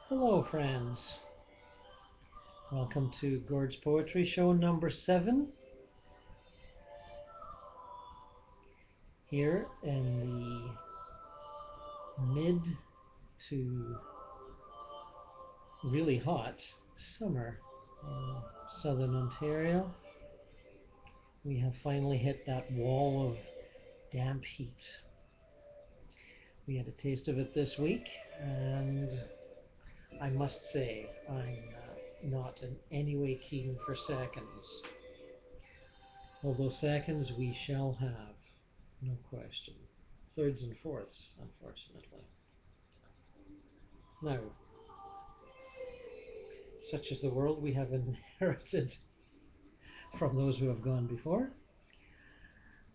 Hello, friends. Welcome to Gord's Poetry Show number 7. Here in the mid to really hot summer in southern Ontario. We have finally hit that wall of damp heat. We had a taste of it this week, and I must say I'm not in any way keen for seconds. Although seconds we shall have, no question. Thirds and fourths, unfortunately. Now, such is the world we have inherited from those who have gone before,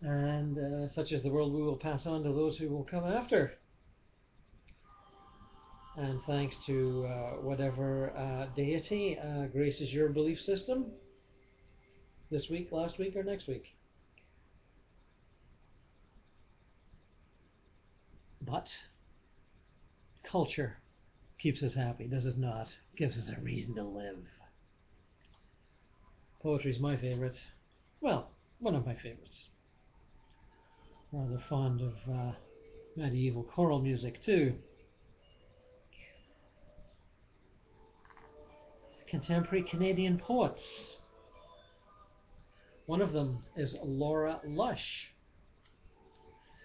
and such is the world we will pass on to those who will come after. And thanks to whatever deity graces your belief system this week, last week, or next week. But culture keeps us happy, does it not? Gives us a reason to live. Poetry's my favorite. Well, one of my favorites. Rather fond of medieval choral music too. Contemporary Canadian poets. One of them is Laura Lush,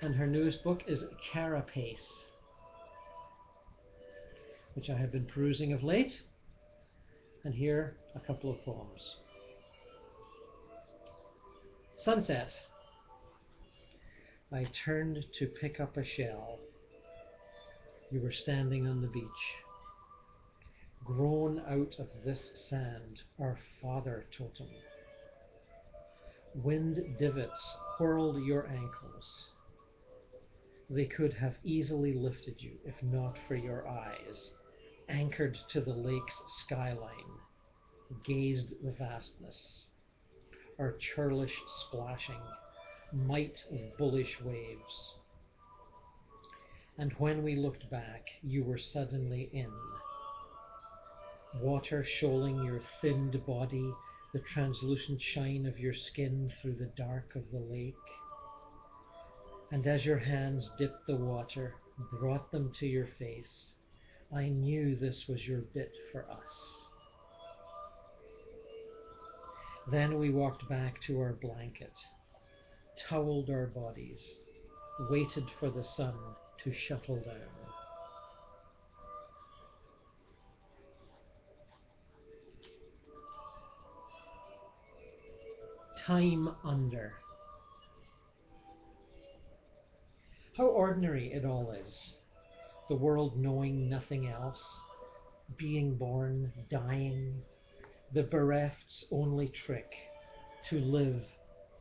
and her newest book is Carapace, which I have been perusing of late. And here a couple of poems. Sunset. I turned to pick up a shell. You were standing on the beach. Grown out of this sand, our father totem. Wind divots whirled your ankles. They could have easily lifted you if not for your eyes, anchored to the lake's skyline, gazed the vastness, our churlish splashing, might of bullish waves. And when we looked back, you were suddenly in. Water shoaling your thinned body, the translucent shine of your skin through the dark of the lake. And as your hands dipped the water, brought them to your face, I knew this was your bit for us. Then we walked back to our blanket, toweled our bodies, waited for the sun to shuttle down. Time under. How ordinary it all is. The world knowing nothing else, being born, dying, the bereft's only trick, to live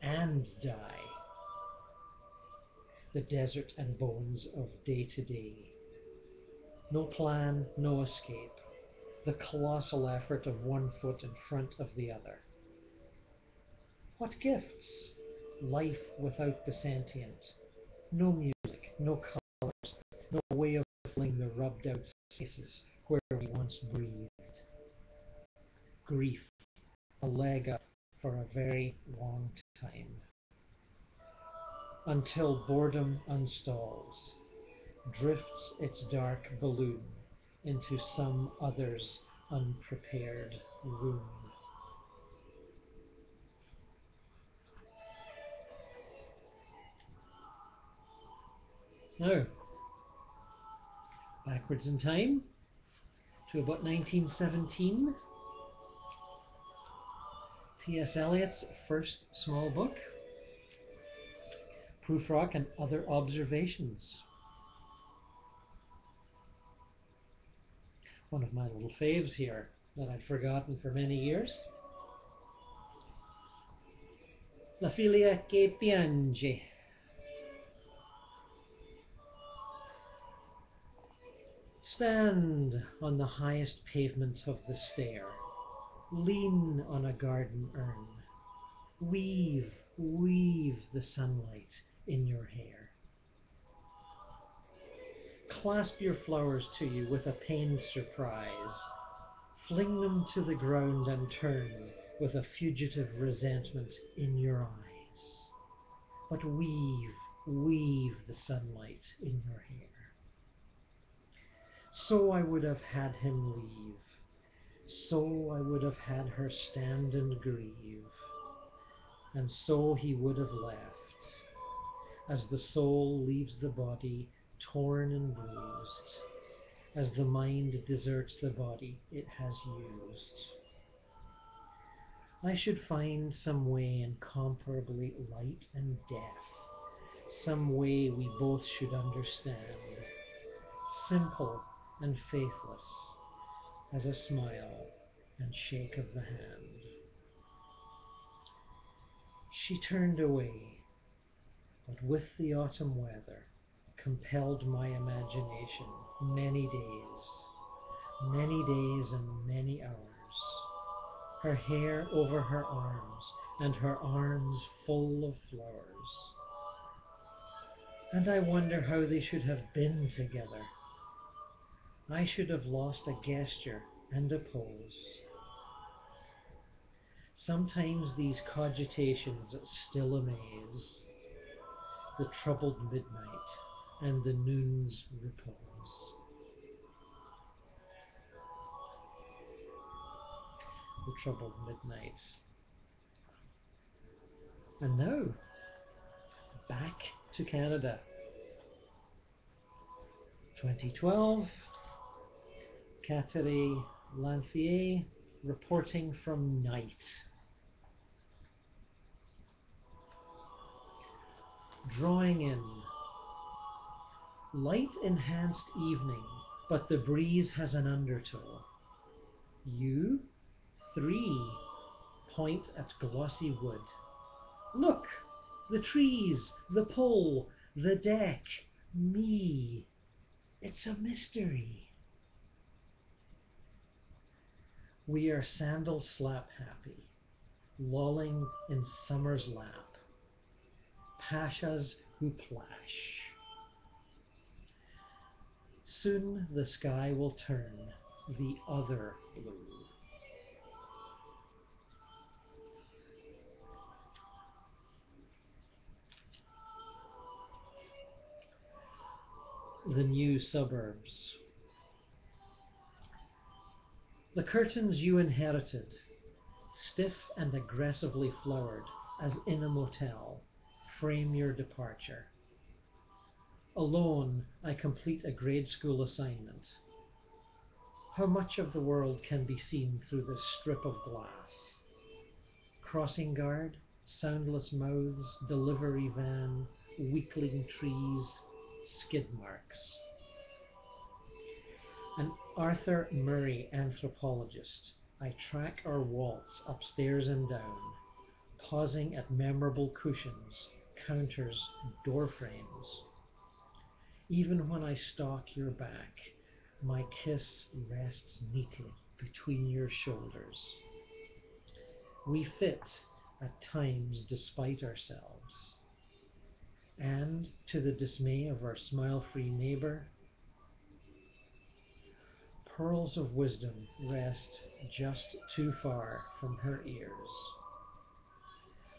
and die. The desert and bones of day to day. No plan, no escape. The colossal effort of one foot in front of the other. What gifts? Life without the sentient. No music, no colors, no way of filling the rubbed out spaces where we once breathed. Grief, a leg up for a very long time. Until boredom unstalls, drifts its dark balloon into some other's unprepared room. Now, backwards in time to about 1917, T.S. Eliot's first small book, Prufrock and Other Observations. One of my little faves here that I'd forgotten for many years. La figlia che piange. Stand on the highest pavement of the stair. Lean on a garden urn. Weave, weave the sunlight in your hair. clasp your flowers to you with a pained surprise, fling them to the ground and turn with a fugitive resentment in your eyes. But weave, weave the sunlight in your hair. So I would have had him leave, so I would have had her stand and grieve, and so he would have left, as the soul leaves the body torn and bruised, as the mind deserts the body it has used. I should find some way incomparably light and deaf, some way we both should understand, simple and faithless as a smile and shake of the hand. She turned away, but with the autumn weather compelled my imagination many days and many hours, her hair over her arms and her arms full of flowers. And I wonder how they should have been together. I should have lost a gesture and a pose. Sometimes these cogitations still amaze the troubled midnight and the noon's repose. The troubled midnight. And now, back to Canada. 2012, Catherine Lanthier reporting from night. Drawing in. Light enhanced evening, but the breeze has an undertow. You, 3, point at glossy wood. Look! The trees, the pole, the deck, me. It's a mystery. We are sandal slap happy, lolling in summer's lap. Pashas who plash. Soon the sky will turn the other blue. The new suburbs. The curtains you inherited, stiff and aggressively flowered as in a motel, frame your departure. Alone, I complete a grade school assignment. How much of the world can be seen through this strip of glass? Crossing guard, soundless mouths, delivery van, weakling trees, skid marks. An Arthur Murray anthropologist, I track our waltz upstairs and down, pausing at memorable cushions, counters, door frames. Even when I stalk your back, my kiss rests neatly between your shoulders. We fit at times despite ourselves. And to the dismay of our smile-free neighbor, pearls of wisdom rest just too far from her ears.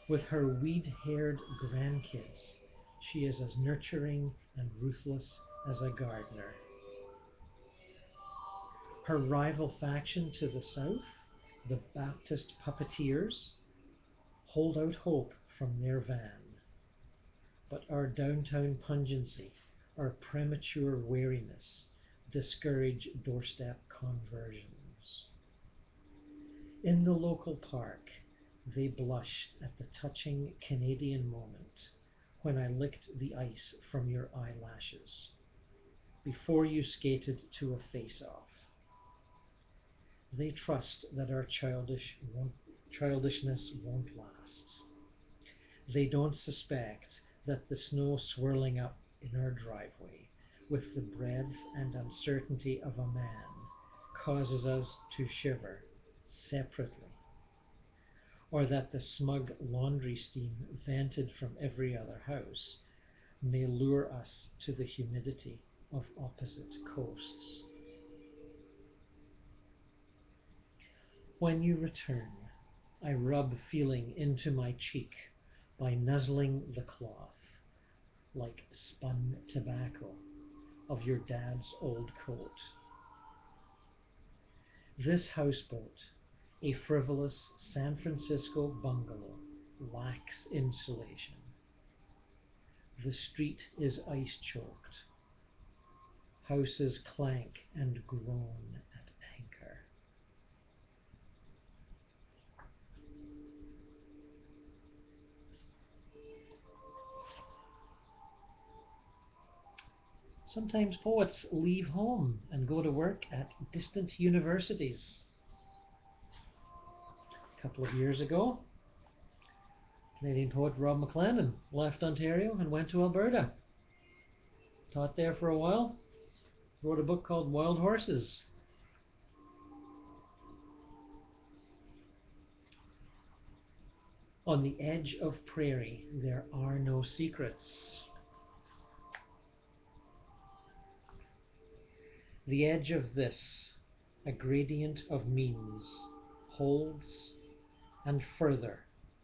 With her weed-haired grandkids, she is as nurturing and ruthless as a gardener. Her rival faction to the south, the Baptist puppeteers, hold out hope from their van. But our downtown pungency, our premature wariness, discourage doorstep conversions. In the local park, they blushed at the touching Canadian moment when I licked the ice from your eyelashes before you skated to a face-off. They trust that our childishness won't last. They don't suspect that the snow swirling up in our driveway with the breadth and uncertainty of a man causes us to shiver separately, or that the smug laundry steam vented from every other house may lure us to the humidity of opposite coasts. When you return, I rub feeling into my cheek by nuzzling the cloth, like spun tobacco, of your dad's old coat. This houseboat, a frivolous San Francisco bungalow, lacks insulation. The street is ice-choked. Houses clank and groan at anchor. Sometimes poets leave home and go to work at distant universities. A couple of years ago, Canadian poet Rob McClendon left Ontario and went to Alberta. Taught there for a while. Wrote a book called Wild Horses. On the edge of prairie, there are no secrets. The edge of this, a gradient of means, holds, and further,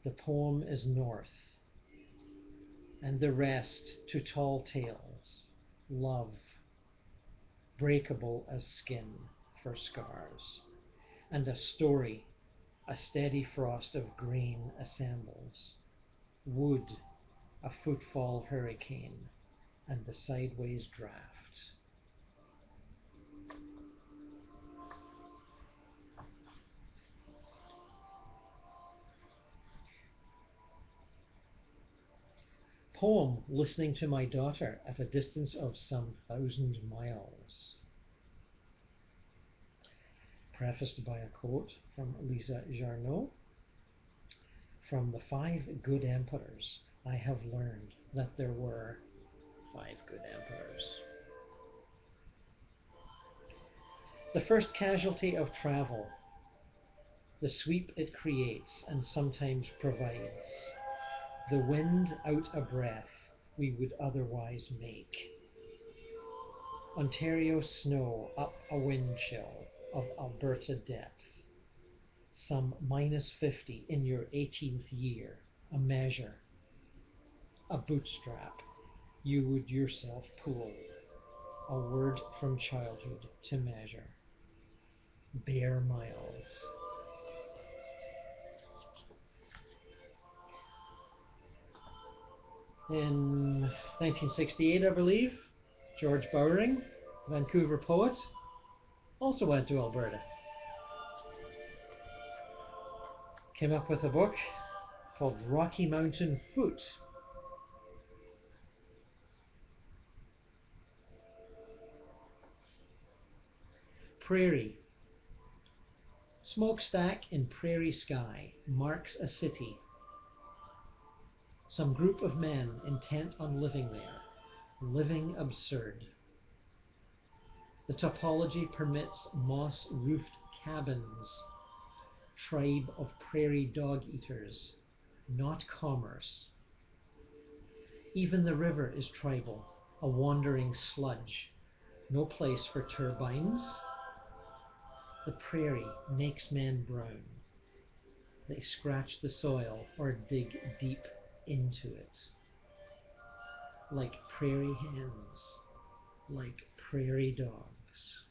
the poem is north, and the rest to tall tales, love, breakable as skin for scars, and a story, a steady frost of grain assembles, wood, a footfall hurricane, and the sideways draft. Poem listening to my daughter at a distance of some 1,000 miles. Prefaced by a quote from Lisa Jarnot. From the 5 good emperors, I have learned that there were 5 good emperors. The first casualty of travel, the sweep it creates and sometimes provides, the wind out a breath we would otherwise make. Ontario snow up a wind chill of Alberta depth, some -50 in your 18th year, a measure, a bootstrap you would yourself pull, a word from childhood to measure, bare miles. In 1968, I believe, George Bowring, Vancouver poet, also went to Alberta. Came up with a book called Rocky Mountain Foot. Prairie. Smokestack in prairie sky marks a city. Some group of men intent on living there, living absurd. The topology permits moss-roofed cabins, tribe of prairie dog-eaters, not commerce. Even the river is tribal, a wandering sludge, no place for turbines. The prairie makes men brown. They scratch the soil or dig deep into it. Like prairie hens, like prairie dogs.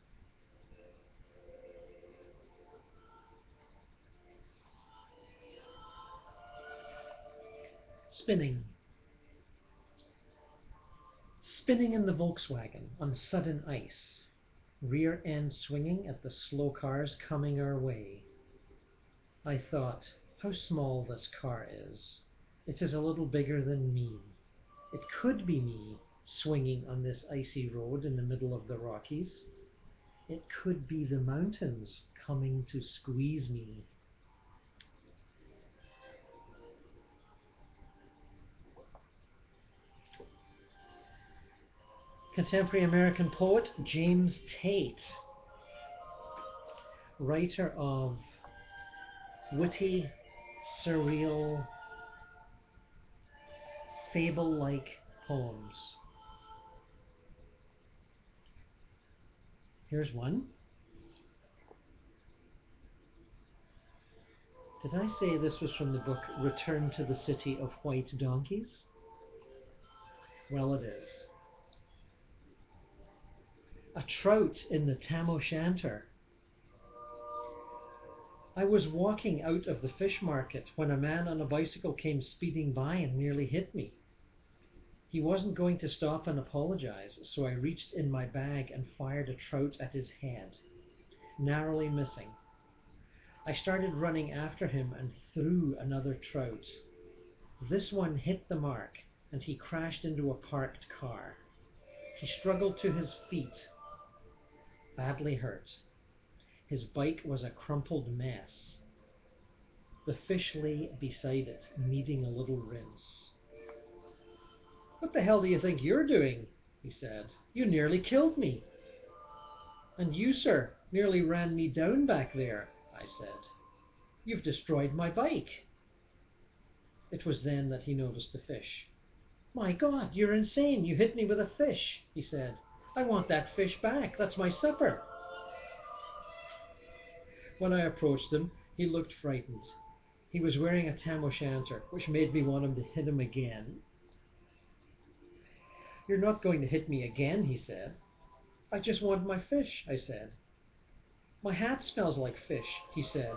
Spinning. Spinning in the Volkswagen on sudden ice, rear end swinging at the slow cars coming our way. I thought, how small this car is. It is a little bigger than me. It could be me, swinging on this icy road in the middle of the Rockies. It could be the mountains coming to squeeze me. Contemporary American poet James Tate, writer of witty, surreal, fable-like poems. Here's one. Did I say this was from the book Return to the City of White Donkeys? Well, it is. A trout in the Tam O'Shanter. I was walking out of the fish market when a man on a bicycle came speeding by and nearly hit me. He wasn't going to stop and apologize, so I reached in my bag and fired a trout at his head, narrowly missing. I started running after him and threw another trout. This one hit the mark and he crashed into a parked car. He struggled to his feet, badly hurt. His bike was a crumpled mess. The fish lay beside it, needing a little rinse. "What the hell do you think you're doing?" he said. "You nearly killed me." "And you, sir, nearly ran me down back there," I said. "You've destroyed my bike." It was then that he noticed the fish. "My God, you're insane. You hit me with a fish," he said. "I want that fish back. That's my supper." When I approached him, he looked frightened. He was wearing a Tam O'Shanter, which made me want to hit him again. "You're not going to hit me again," he said. "I just want my fish," I said. "My hat smells like fish," he said,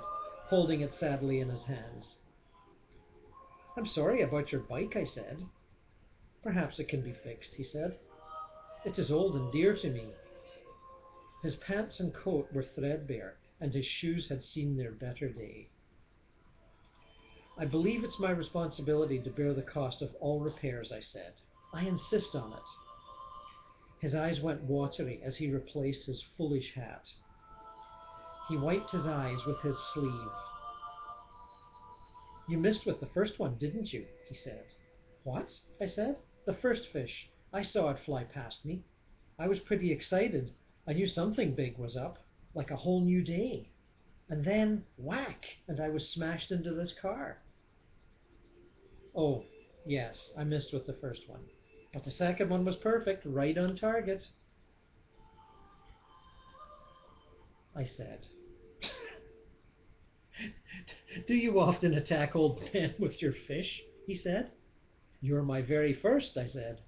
holding it sadly in his hands. "I'm sorry about your bike," I said. "Perhaps it can be fixed," he said. "It is old and dear to me." His pants and coat were threadbare, and his shoes had seen their better day. "I believe it's my responsibility to bear the cost of all repairs," I said. "I insist on it." His eyes went watery as he replaced his foolish hat. He wiped his eyes with his sleeve. "You missed with the first one, didn't you?" he said. "What?" I said. "The first fish. I saw it fly past me. I was pretty excited. I knew something big was up, like a whole new day. And then, whack, and I was smashed into this car." "Oh, yes, I missed with the first one. But the second one was perfect, right on target," I said. "Do you often attack old men with your fish?" he said. "You're my very first," I said.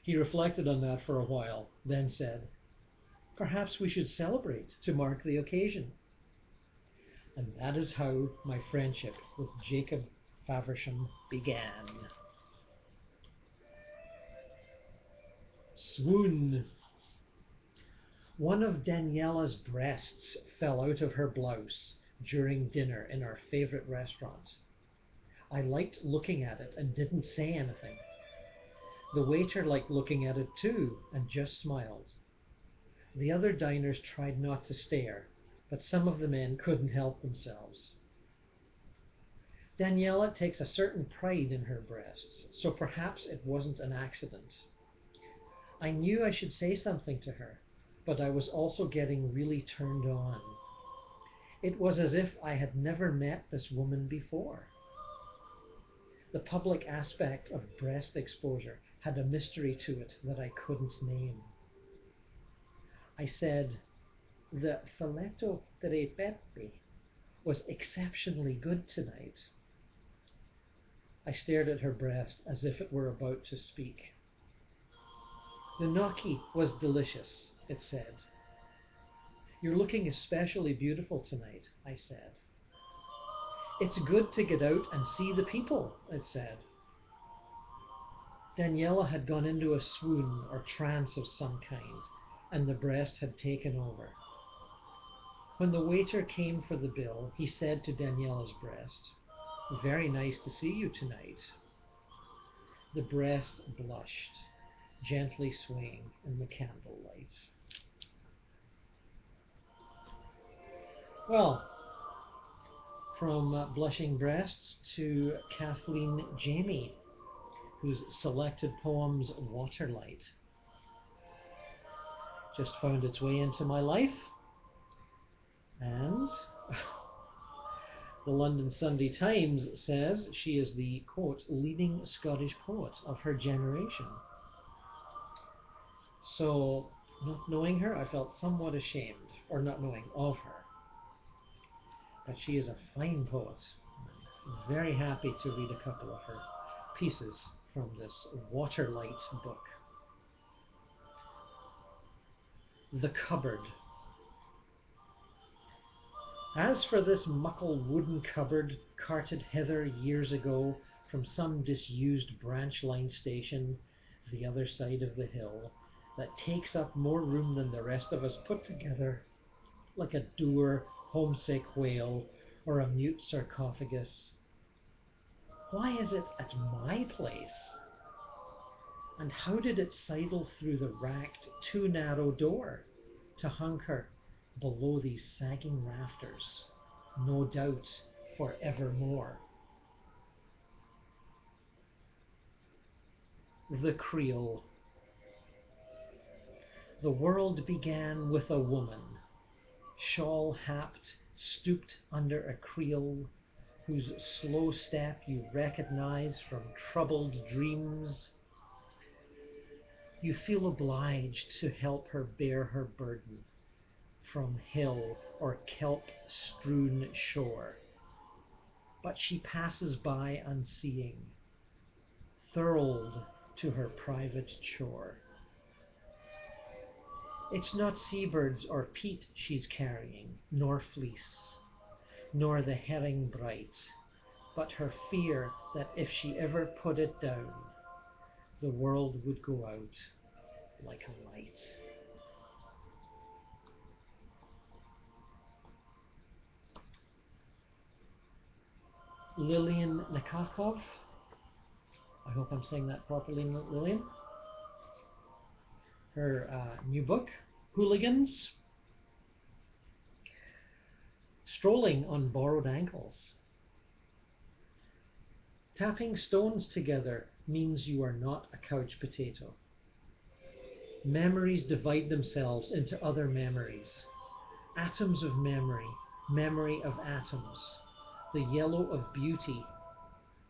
He reflected on that for a while, then said, "Perhaps we should celebrate to mark the occasion." And that is how my friendship with Jacob Faversham began. Swoon. One of Daniela's breasts fell out of her blouse during dinner in our favorite restaurant. I liked looking at it and didn't say anything. The waiter liked looking at it too and just smiled. The other diners tried not to stare, but some of the men couldn't help themselves. Daniela takes a certain pride in her breasts, so perhaps it wasn't an accident. I knew I should say something to her, but I was also getting really turned on. It was as if I had never met this woman before. The public aspect of breast exposure had a mystery to it that I couldn't name. I said, "The filetto tre pepe was exceptionally good tonight." I stared at her breast as if it were about to speak. "The gnocchi was delicious," it said. "You're looking especially beautiful tonight," I said. "It's good to get out and see the people," it said. Daniela had gone into a swoon or trance of some kind, and the breast had taken over. When the waiter came for the bill, he said to Daniela's breast, "Very nice to see you tonight." The breast blushed, gently swaying in the candlelight. Well, from blushing breasts to Kathleen Jamie, whose selected poems Waterlight just found its way into my life. And the London Sunday Times says she is the, quote, leading Scottish poet of her generation. So Not knowing her, I felt somewhat ashamed, or not knowing of her. But she is a fine poet. I'm very happy to read a couple of her pieces from this Waterlight book. The Cupboard. As for this muckle wooden cupboard carted hither years ago from some disused branch line station the other side of the hill, that takes up more room than the rest of us put together, like a dour, homesick whale or a mute sarcophagus. Why is it at my place? And how did it sidle through the racked, too narrow door to hunker below these sagging rafters, no doubt for evermore? The Creel. The world began with a woman, shawl-happed, stooped under a creel, whose slow step you recognize from troubled dreams. You feel obliged to help her bear her burden from hill or kelp-strewn shore. But she passes by unseeing, thurled to her private chore. It's not seabirds or peat she's carrying, nor fleece, nor the herring bright, but her fear that if she ever put it down, the world would go out like a light. Lilian Nakakov. I hope I'm saying that properly, Lilian. Her new book, Hooligans. Strolling on borrowed ankles. Tapping stones together means you are not a couch potato. Memories divide themselves into other memories. Atoms of memory, memory of atoms. The yellow of beauty,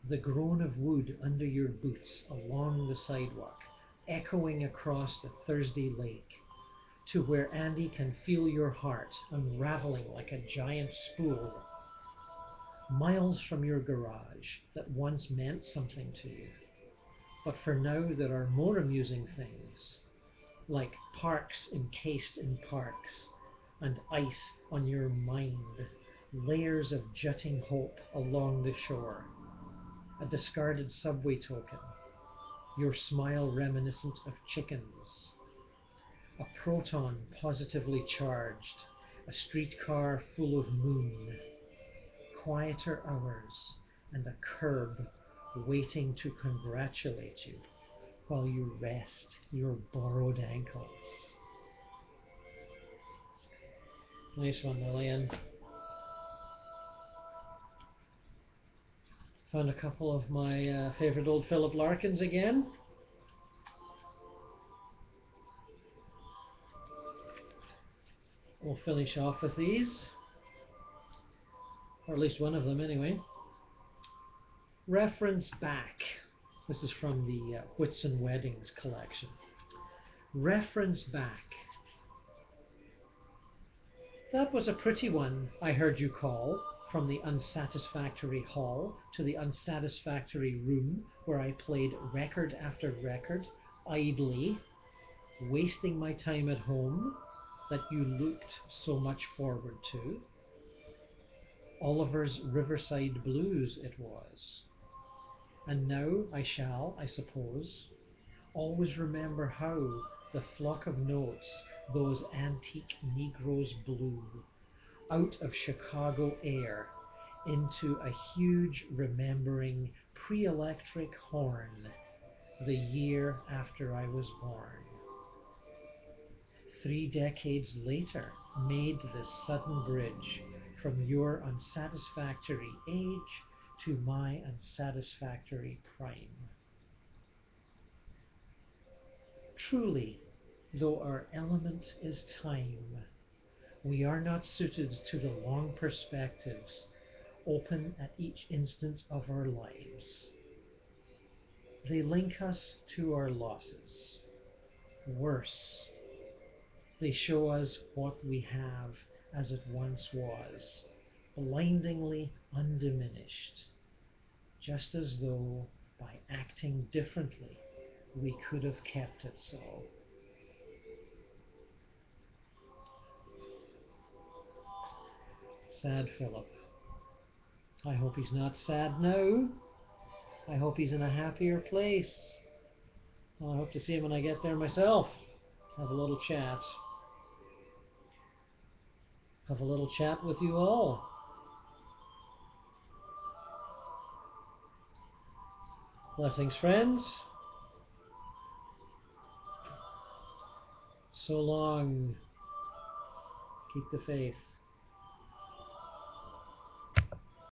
the groan of wood under your boots along the sidewalk, echoing across the Thursday lake, to where Andy can feel your heart unraveling like a giant spool. Miles from your garage that once meant something to you. But for now there are more amusing things, like parks encased in parks, and ice on your mind, layers of jutting hope along the shore, a discarded subway token, your smile reminiscent of chickens, a proton positively charged, a streetcar full of moon, quieter hours, and a curb waiting to congratulate you while you rest your borrowed ankles. Nice one, Lillian. Found a couple of my favourite old Philip Larkins again. We'll finish off with these, or at least one of them anyway. Reference back. This is from the Whitsun Weddings collection. Reference back. That was a pretty one, I heard you call, from the unsatisfactory hall to the unsatisfactory room where I played record after record, idly, wasting my time at home that you looked so much forward to. Oliver's Riverside Blues it was. And now I shall, I suppose, always remember how the flock of notes those antique Negroes blew out of Chicago air into a huge remembering pre-electric horn the year after I was born. 3 decades later made this sudden bridge from your unsatisfactory age to my unsatisfactory prime. Truly, though our element is time, we are not suited to the long perspectives open at each instant of our lives. They link us to our losses. Worse, They show us what we have as it once was, blindingly undiminished, just as though by acting differently we could have kept it so. Sad Philip. I hope he's not sad now. I hope he's in a happier place. Well, I hope to see him when I get there myself. Have a little chat. Have a little chat with you all. Blessings, friends. So long. Keep the faith.